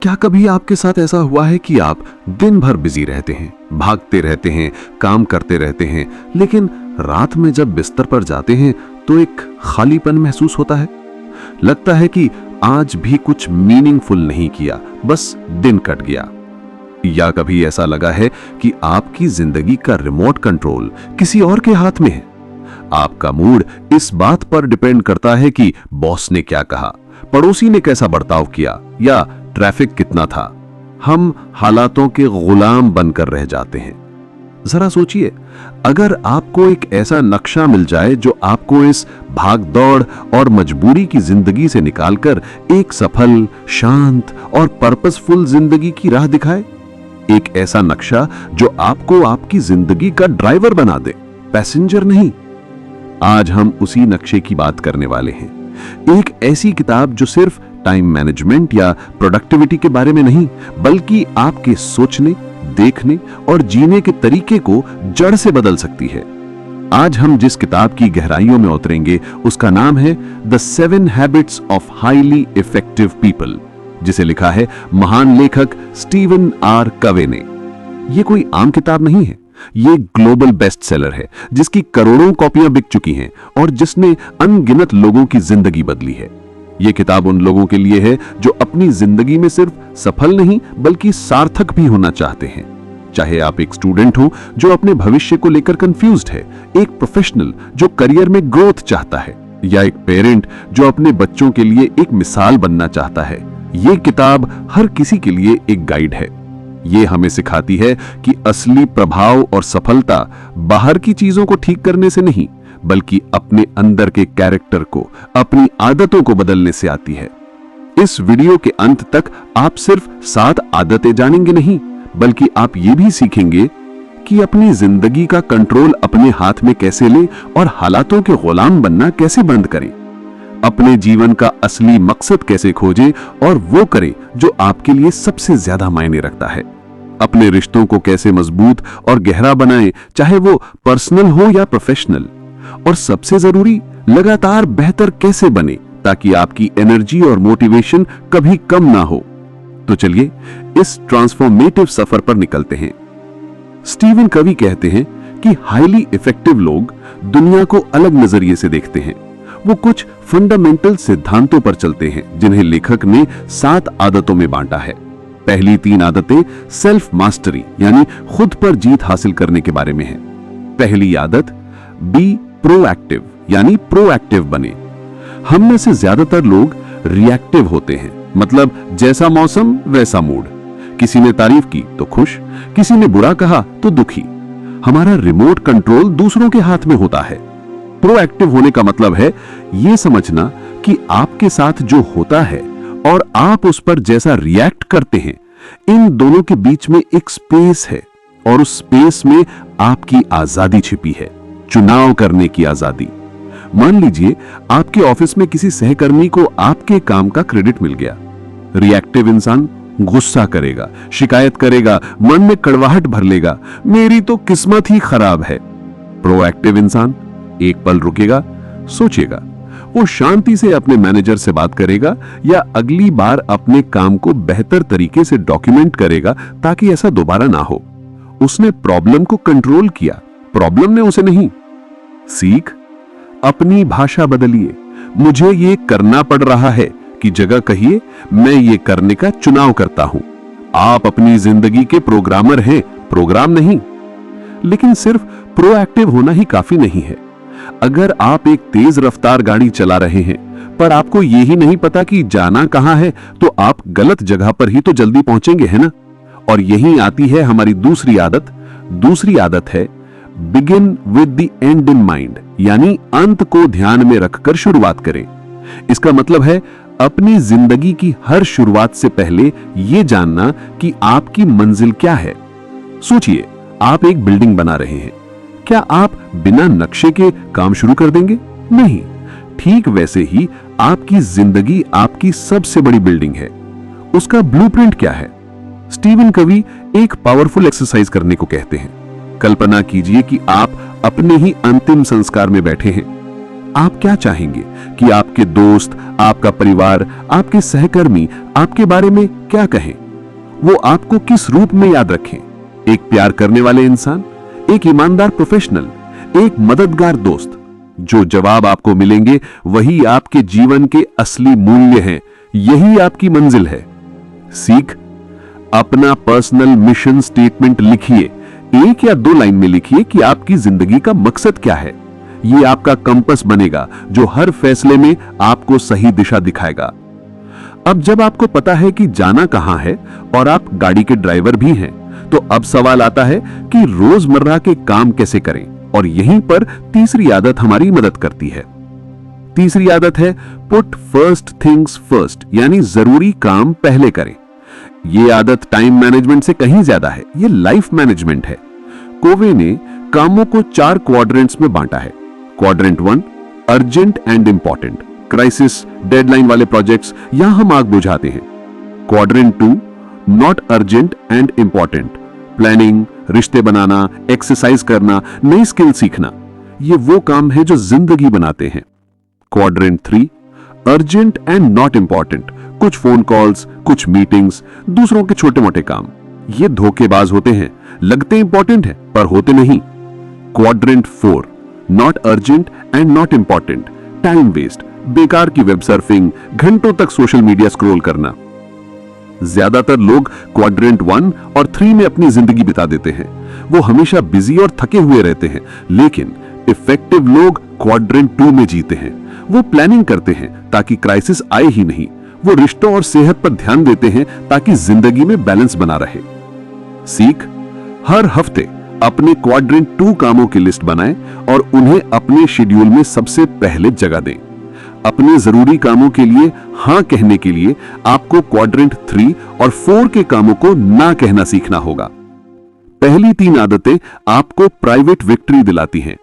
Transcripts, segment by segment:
क्या कभी आपके साथ ऐसा हुआ है कि आप दिन भर बिजी रहते हैं, भागते रहते हैं, काम करते रहते हैं, लेकिन रात में जब बिस्तर पर जाते हैं तो एक खालीपन महसूस होता है। लगता है कि आज भी कुछ मीनिंगफुल नहीं किया, बस दिन कट गया। या कभी ऐसा लगा है कि आपकी जिंदगी का रिमोट कंट्रोल किसी और के हाथ में है। आपका मूड इस बात पर डिपेंड करता है कि बॉस ने क्या कहा, पड़ोसी ने कैसा बर्ताव किया या ट्रैफिक कितना था। हम हालातों के गुलाम बनकर रह जाते हैं। जरा सोचिए, अगर आपको एक ऐसा नक्शा मिल जाए जो आपको इस भागदौड़ और मजबूरी की जिंदगी से निकालकर एक सफल, शांत और पर्पसफुल जिंदगी की राह दिखाए। एक ऐसा नक्शा जो आपको आपकी जिंदगी का ड्राइवर बना दे, पैसेंजर नहीं। आज हम उसी नक्शे की बात करने वाले हैं। एक ऐसी किताब जो सिर्फ टाइम मैनेजमेंट या प्रोडक्टिविटी के बारे में नहीं, बल्कि आपके सोचने, देखने और जीने के तरीके को जड़ से बदल सकती है। आज हम जिस किताब की गहराइयों में उतरेंगे उसका नाम है the 7 habits of highly effective people, जिसे लिखा है महान लेखक स्टीवन आर कवे ने। यह कोई आम किताब नहीं है, ये ग्लोबल बेस्ट सेलर है जिसकी करोड़ों कॉपियां बिक चुकी हैं और जिसने अनगिनत लोगों की जिंदगी बदली है। ये किताब उन लोगों के लिए है जो अपनी जिंदगी में सिर्फ सफल नहीं बल्कि सार्थक भी होना चाहते हैं। चाहे आप एक स्टूडेंट हो जो अपने भविष्य को लेकर कंफ्यूज्ड है, एक प्रोफेशनल जो करियर में ग्रोथ चाहता है, या एक पेरेंट जो अपने बच्चों के लिए एक मिसाल बनना चाहता है, ये किताब हर किसी के लिए एक गाइड है। ये हमें सिखाती है कि असली प्रभाव और सफलता बाहर की चीजों को ठीक करने से नहीं, बल्कि अपने अंदर के कैरेक्टर को, अपनी आदतों को बदलने से आती है। इस वीडियो के अंत तक आप सिर्फ 7 आदतें जानेंगे नहीं, बल्कि आप ये भी सीखेंगे कि अपनी जिंदगी का कंट्रोल अपने हाथ में कैसे लें और हालातों के गुलाम बनना कैसे बंद करें। अपने जीवन का असली मकसद कैसे खोजें और वो करें जो आपके लिए सबसे ज्यादा मायने रखता है। अपने रिश्तों को कैसे मजबूत और गहरा बनाएं, चाहे वो पर्सनल हो या प्रोफेशनल। और सबसे जरूरी, लगातार बेहतर कैसे बने ताकि आपकी एनर्जी और मोटिवेशन कभी कम ना हो। तो चलिए इस ट्रांसफॉर्मेटिव सफर पर निकलते हैं। स्टीवन कवी कहते हैं कि हाईली इफेक्टिव लोग दुनिया को अलग नजरिए से देखते हैं। वो कुछ फंडामेंटल सिद्धांतों पर चलते हैं जिन्हें लेखक ने 7 आदतों में बांटा है। पहली 3 आदतें सेल्फ मास्टरी यानी खुद पर जीत हासिल करने के बारे में है। पहली आदत, बी प्रोएक्टिव यानी प्रोएक्टिव बने। हम में से ज्यादातर लोग रिएक्टिव होते हैं, मतलब जैसा मौसम वैसा मूड। किसी ने तारीफ की तो खुश, किसी ने बुरा कहा तो दुखी। हमारा रिमोट कंट्रोल दूसरों के हाथ में होता है। प्रोएक्टिव होने का मतलब है यह समझना कि आपके साथ जो होता है और आप उस पर जैसा रिएक्ट करते हैं, इन दोनों के बीच में एक स्पेस है और उस स्पेस में आपकी आजादी छिपी है, चुनाव करने की आजादी। मान लीजिए आपके ऑफिस में किसी सहकर्मी को आपके काम का क्रेडिट मिल गया। रिएक्टिव इंसान गुस्सा करेगा, शिकायत करेगा, मन में कड़वाहट भर लेगा, मेरी तो किस्मत ही खराब है। प्रोएक्टिव इंसान एक पल रुकेगा, सोचेगा, वो शांति से अपने मैनेजर से बात करेगा या अगली बार अपने काम को बेहतर तरीके से डॉक्यूमेंट करेगा ताकि ऐसा दोबारा ना हो। उसने प्रॉब्लम को कंट्रोल किया, प्रॉब्लम ने उसे नहीं। सीख, अपनी भाषा बदलिए। मुझे ये करना पड़ रहा है की जगह कहिए मैं ये करने का चुनाव करता हूं। आप अपनी जिंदगी के प्रोग्रामर हैं, प्रोग्राम नहीं। लेकिन सिर्फ प्रोएक्टिव होना ही काफी नहीं है। अगर आप एक तेज रफ्तार गाड़ी चला रहे हैं पर आपको यही नहीं पता कि जाना कहां है, तो आप गलत जगह पर ही तो जल्दी पहुंचेंगे, है ना। और यही आती है हमारी दूसरी आदत। दूसरी आदत है begin with the and in mind, यानी अंत को ध्यान में रखकर शुरुआत करें। इसका मतलब है अपनी जिंदगी की हर शुरुआत से पहले यह जानना कि आपकी मंजिल क्या है। सोचिए, आप एक बिल्डिंग बना रहे हैं। क्या आप बिना नक्शे के काम शुरू कर देंगे? नहीं। ठीक वैसे ही आपकी जिंदगी आपकी सबसे बड़ी बिल्डिंग है। उसका ब्लूप्रिंट क्या है? स्टीवन कवी एक पावरफुल एक्सरसाइज करने को कहते हैं। कल्पना कीजिए कि आप अपने ही अंतिम संस्कार में बैठे हैं। आप क्या चाहेंगे कि आपके दोस्त, आपका परिवार, आपके सहकर्मी आपके बारे में क्या कहें? वो आपको किस रूप में याद रखें? एक प्यार करने वाले इंसान, एक ईमानदार प्रोफेशनल, एक मददगार दोस्त? जो जवाब आपको मिलेंगे वही आपके जीवन के असली मूल्य हैं। यही आपकी मंजिल है। सीख, अपना पर्सनल मिशन स्टेटमेंट लिखिए। 1 या 2 लाइन में लिखिए कि आपकी जिंदगी का मकसद क्या है। ये आपका कंपास बनेगा जो हर फैसले में आपको सही दिशा दिखाएगा। अब जब आपको पता है कि जाना कहां है और आप गाड़ी के ड्राइवर भी हैं, तो अब सवाल आता है कि रोजमर्रा के काम कैसे करें। और यहीं पर तीसरी आदत हमारी मदद करती है। तीसरी आदत है पुट फर्स्ट थिंग्स फर्स्ट, यानी जरूरी काम पहले करें। यह आदत टाइम मैनेजमेंट से कहीं ज्यादा है, यह लाइफ मैनेजमेंट है। कोवे ने कामों को 4 क्वाड्रेंट्स में बांटा है। Quadrant 1 urgent and important, crisis, deadline वाले प्रोजेक्ट्स, यहां हम आग बुझाते हैं। Quadrant 2 not urgent and important, planning, रिश्ते बनाना, एक्सरसाइज करना, नई स्किल सीखना, ये वो काम है जो जिंदगी बनाते हैं। Quadrant 3 urgent and not important, कुछ फोन कॉल्स, कुछ मीटिंग्स, दूसरों के छोटे मोटे काम, ये धोखेबाज होते हैं, लगते इंपॉर्टेंट है पर होते नहीं। Quadrant 4 not urgent and not important, time waste, बेकार की वेब सर्फिंग, घंटों तक सोशल मीडिया स्क्रॉल करना। ज्यादातर लोग क्वाड्रेंट 1 और 3 में अपनी जिंदगी बिता देते हैं। वो हमेशा बिजी और थके हुए रहते हैं, लेकिन इफेक्टिव लोग क्वाड्रेंट 2 में जीते हैं। वो प्लानिंग करते हैं ताकि क्राइसिस आए ही नहीं। वो रिश्तों और सेहत पर ध्यान देते हैं ताकि जिंदगी में बैलेंस बना रहे। सीख, हर हफ्ते अपने क्वाड्रेंट 2 कामों की लिस्ट बनाएं और उन्हें अपने शेड्यूल में सबसे पहले जगह दें। अपने जरूरी कामों के लिए हां कहने के लिए आपको क्वाड्रेंट 3 और 4 के कामों को ना कहना सीखना होगा। पहली 3 आदतें आपको प्राइवेट विक्ट्री दिलाती हैं।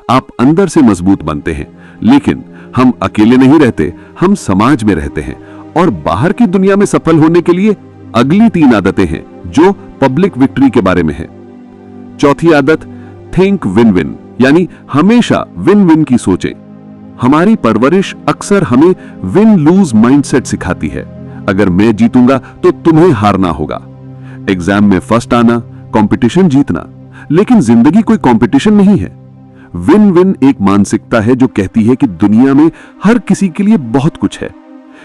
आप अंदर से मजबूत बनते हैं, लेकिन हम अकेले नहीं रहते, हम समाज में रहते हैं। और बाहर की दुनिया में सफल होने के लिए अगली 3 आदतें हैं जो पब्लिक विक्ट्री के बारे में है। चौथी आदत थिंक विन विन, यानी हमेशा विन विन की सोचें। हमारी परवरिश अक्सर हमें विन लूज माइंडसेट सिखाती है। अगर मैं जीतूंगा तो तुम्हें हारना होगा। एग्जाम में फर्स्ट आना, कंपटीशन जीतना, लेकिन जिंदगी कोई कंपटीशन नहीं है। विन विन एक मानसिकता है जो कहती है कि दुनिया में हर किसी के लिए बहुत कुछ है।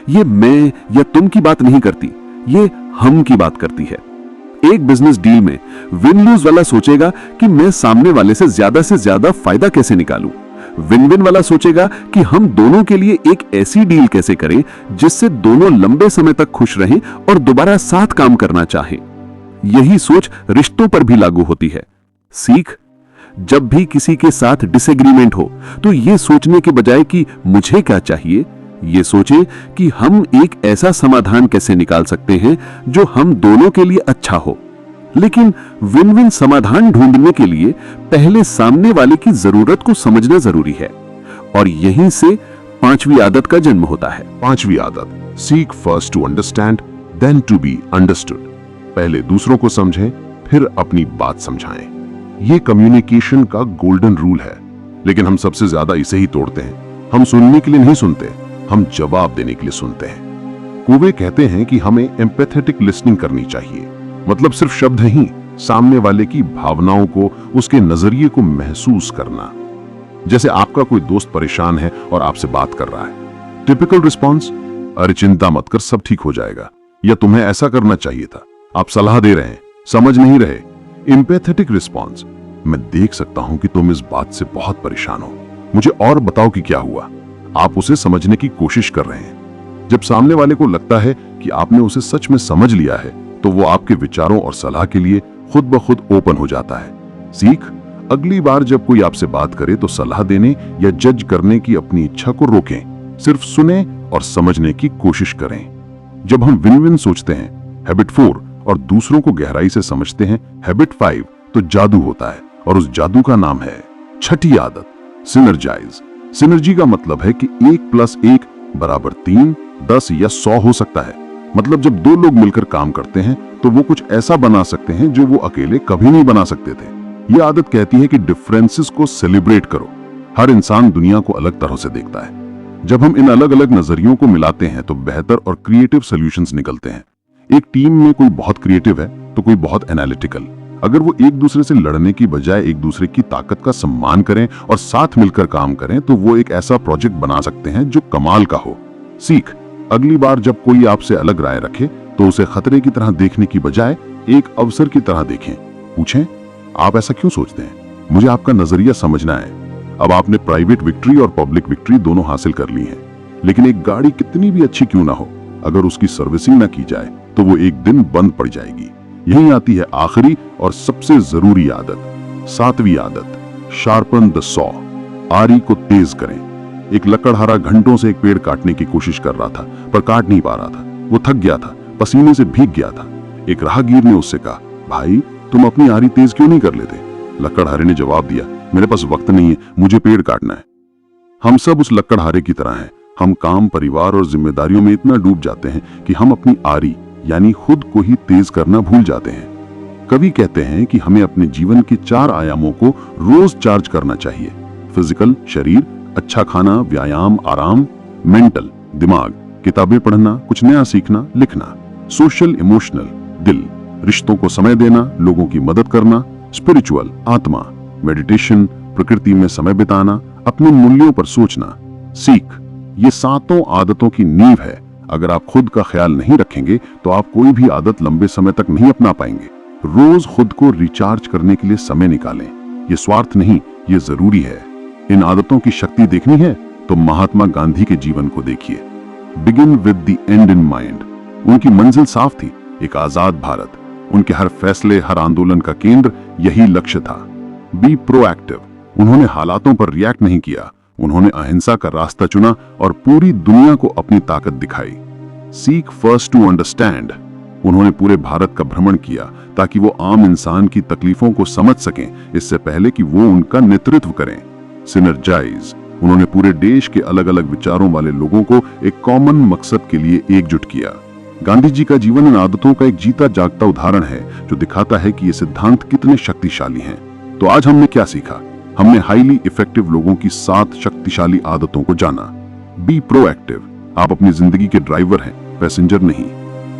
ये मैं या तुम की बात नहीं करती, ये हम की बात करती है। एक बिजनेस डील में विन लूज वाला सोचेगा कि मैं सामने वाले से ज्यादा फायदा कैसे निकालूं। विन विन वाला सोचेगा कि हम दोनों के लिए एक ऐसी डील कैसे करें जिससे दोनों लंबे समय तक खुश रहें और दोबारा साथ काम करना चाहें। यही सोच रिश्तों पर भी लागू होती है। सीख, जब भी किसी के साथ डिसएग्रीमेंट हो तो यह सोचने के बजाय कि मुझे क्या चाहिए, ये सोचें कि हम एक ऐसा समाधान कैसे निकाल सकते हैं जो हम दोनों के लिए अच्छा हो। लेकिन विन विन समाधान ढूंढने के लिए पहले सामने वाले की जरूरत को समझना जरूरी है। और यहीं से 5वीं आदत का जन्म होता है। 5वीं आदत, seek first to understand then to be understood. पहले दूसरों को समझें, फिर अपनी बात समझाएं। ये कम्युनिकेशन का गोल्डन रूल है, लेकिन हम सबसे ज्यादा इसे ही तोड़ते हैं। हम सुनने के लिए नहीं सुनते, हम जवाब देने के लिए सुनते हैं। कोवे कहते हैं कि हमें एम्पैथेटिक लिसनिंग करनी चाहिए, मतलब सिर्फ शब्द नहीं, सामने वाले की भावनाओं को, उसके नजरिए को महसूस करना। जैसे आपका कोई दोस्त परेशान है और आपसे बात कर रहा है, टिपिकल रिस्पॉन्स, अरे चिंता मत कर, सब ठीक हो जाएगा, या तुम्हें ऐसा करना चाहिए था। आप सलाह दे रहे हैं, समझ नहीं रहे। एम्पैथेटिक रिस्पॉन्स, मैं देख सकता हूं कि तुम इस बात से बहुत परेशान हो, मुझे और बताओ कि क्या हुआ। आप उसे समझने की कोशिश कर रहे हैं। जब सामने वाले को लगता है कि आपने उसे सच में समझ लिया है, तो वो आपके विचारों और सलाह के लिए खुद ब खुद ओपन हो जाता है। सीख, अगली बार जब कोई आपसे बात करे तो सलाह देने या जज करने की अपनी इच्छा को रोकें, सिर्फ सुने और समझने की कोशिश करें। जब हम विन विन सोचते हैं, हैबिट 4, और दूसरों को गहराई से समझते हैं, हैबिट 5, तो जादू होता है, और उस जादू का नाम है 6ठी आदत, सिनर्जाइज। सिनर्जी का मतलब है कि 1 + 1 = 3, 10 या 100 हो सकता है। मतलब जब 2 लोग मिलकर काम करते हैं तो वो कुछ ऐसा बना सकते हैं जो वो अकेले कभी नहीं बना सकते थे। ये आदत कहती है कि डिफरेंसेस को सेलिब्रेट करो। हर इंसान दुनिया को अलग तरह से देखता है। जब हम इन अलग अलग नजरियों को मिलाते हैं तो बेहतर और क्रिएटिव सॉल्यूशंस निकलते हैं। एक टीम में कोई बहुत क्रिएटिव है तो कोई बहुत एनालिटिकल। अगर वो एक दूसरे से लड़ने की बजाय एक दूसरे की ताकत का सम्मान करें और साथ मिलकर काम करें तो वो एक ऐसा प्रोजेक्ट बना सकते हैं जो कमाल का हो। सीख, अगली बार जब कोई आपसे अलग राय रखे तो उसे खतरे की तरह देखने की बजाय एक अवसर की तरह देखें। पूछें, आप ऐसा क्यों सोचते हैं? मुझे आपका नजरिया समझना है। अब आपने प्राइवेट विक्ट्री और पब्लिक विक्ट्री दोनों हासिल कर ली हैं, लेकिन एक गाड़ी कितनी भी अच्छी क्यों ना हो, अगर उसकी सर्विसिंग ना की जाए तो वो एक दिन बंद पड़ जाएगी। यही आती है आखिरी और सबसे जरूरी आदत, 7वीं आदत, शार्पन द सॉ। आरी को तेज करें। एक लकड़हारा घंटों से एक पेड़ काटने की कोशिश कर रहा था पर काट नहीं पा रहा था। वो थक गया था, पसीने से भीग गया था। एक राहगीर ने उससे कहा, भाई तुम अपनी आरी तेज क्यों नहीं कर लेते? लकड़हारे ने जवाब दिया, मेरे पास वक्त नहीं है, मुझे पेड़ काटना है। हम सब उस लकड़हारे की तरह हैं। हम काम, परिवार और जिम्मेदारियों में इतना डूब जाते हैं कि हम अपनी आरी यानी खुद को ही तेज करना भूल जाते हैं। कवि कहते हैं कि हमें अपने जीवन के 4 आयामों को रोज चार्ज करना चाहिए। फिजिकल, शरीर, अच्छा खाना, व्यायाम, आराम। मेंटल, दिमाग, किताबें पढ़ना, कुछ नया सीखना, लिखना। सोशल, इमोशनल, दिल, रिश्तों को समय देना, लोगों की मदद करना। स्पिरिचुअल, आत्मा, मेडिटेशन, प्रकृति में समय बिताना, अपने मूल्यों पर सोचना। सीख, ये 7 आदतों की नींव है। अगर आप खुद का ख्याल नहीं रखेंगे तो आप कोई भी आदत लंबे समय तक नहीं अपना पाएंगे। रोज खुद को रिचार्ज करने के लिए समय निकालें। ये स्वार्थ नहीं, ये जरूरी है। इन आदतों की शक्ति देखनी है तो महात्मा गांधी के जीवन को देखिए। Begin with the and in mind. उनकी मंजिल साफ थी, एक आजाद भारत। उनके हर फैसले, हर आंदोलन का केंद्र यही लक्ष्य था। Be proactive. उन्होंने हालातों पर रिएक्ट नहीं किया, उन्होंने अहिंसा का रास्ता चुना और पूरी दुनिया को अपनी ताकत दिखाई। Seek first to understand. उन्होंने पूरे भारत का भ्रमण किया ताकि वो आम इंसान की तकलीफों को समझ सकें इससे पहले कि वो उनका नेतृत्व करें। सिनर्जाइज। उन्होंने पूरे देश के अलग अलग विचारों वाले लोगों को एक कॉमन मकसद के लिए एकजुट किया। गांधी जी का जीवन इन आदतों का एक जीता जागता उदाहरण है जो दिखाता है कि ये सिद्धांत कितने शक्तिशाली हैं। तो आज हमने क्या सीखा? हमने हाईली इफेक्टिव लोगों की 7 शक्तिशाली आदतों को जाना। Be proactive. आप अपनी जिंदगी के ड्राइवर हैं, पैसेंजर नहीं।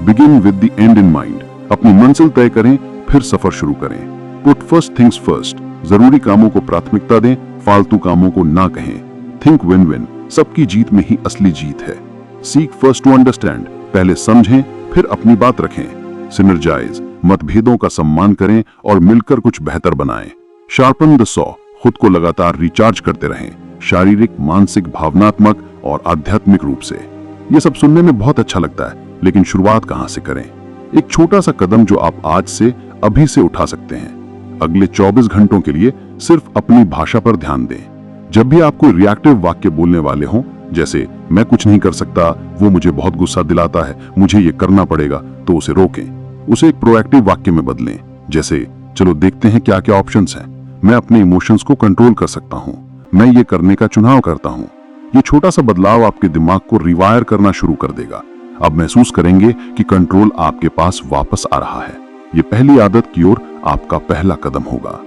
Begin with the and in mind. अपनी मंजिल तय करें, फिर सफर शुरू करें। Put first things first. जरूरी कामों को प्राथमिकता दें, फालतू कामों को ना कहें। Think win win. सबकी जीत में ही असली जीत है। Seek first to understand. पहले समझें, फिर अपनी बात रखें। सिनर्जाइज। मतभेदों का सम्मान करें और मिलकर कुछ बेहतर बनाएं। Sharpen the saw. खुद को लगातार रिचार्ज करते रहें, शारीरिक, मानसिक, भावनात्मक और आध्यात्मिक रूप से। ये सब सुनने में बहुत अच्छा लगता है, लेकिन शुरुआत कहां से करें? एक छोटा सा कदम जो आप आज से, अभी से उठा सकते हैं। अगले 24 घंटों के लिए सिर्फ अपनी भाषा पर ध्यान दें। जब भी आपको रिएक्टिव वाक्य बोलने वाले हों, जैसे मैं कुछ नहीं कर सकता, वो मुझे बहुत गुस्सा दिलाता है, मुझे ये करना पड़ेगा, तो उसे रोकें। उसे एक प्रोएक्टिव वाक्य में बदलें, जैसे चलो देखते हैं क्या क्या ऑप्शंस हैं, मैं अपने इमोशंस को कंट्रोल कर सकता हूं, मैं ये करने का चुनाव करता हूं। ये छोटा सा बदलाव आपके दिमाग को रिवायर करना शुरू कर देगा। अब महसूस करेंगे कि कंट्रोल आपके पास वापस आ रहा है। ये पहली आदत की ओर आपका पहला कदम होगा।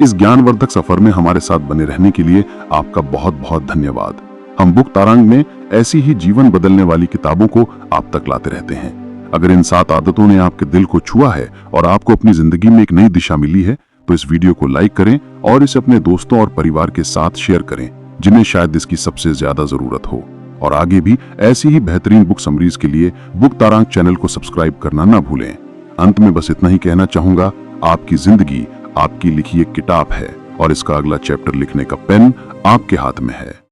इस ज्ञानवर्धक सफर में हमारे साथ बने रहने के लिए आपका बहुत बहुत धन्यवाद। हम बुक तारंग में ऐसी ही जीवन बदलने वाली किताबों को आप तक लाते रहते हैं। अगर इन 7 आदतों ने आपके दिल को छुआ है और आपको अपनी जिंदगी में एक नई दिशा मिली है तो इस वीडियो को लाइक करें और इसे अपने दोस्तों और परिवार के साथ शेयर करें जिन्हें शायद इसकी सबसे ज्यादा जरूरत हो। और आगे भी ऐसी ही बेहतरीन बुक समरीज के लिए बुक तारंग चैनल को सब्सक्राइब करना ना भूलें। अंत में बस इतना ही कहना चाहूंगा, आपकी जिंदगी आपकी लिखी एक किताब है और इसका अगला चैप्टर लिखने का पेन आपके हाथ में है।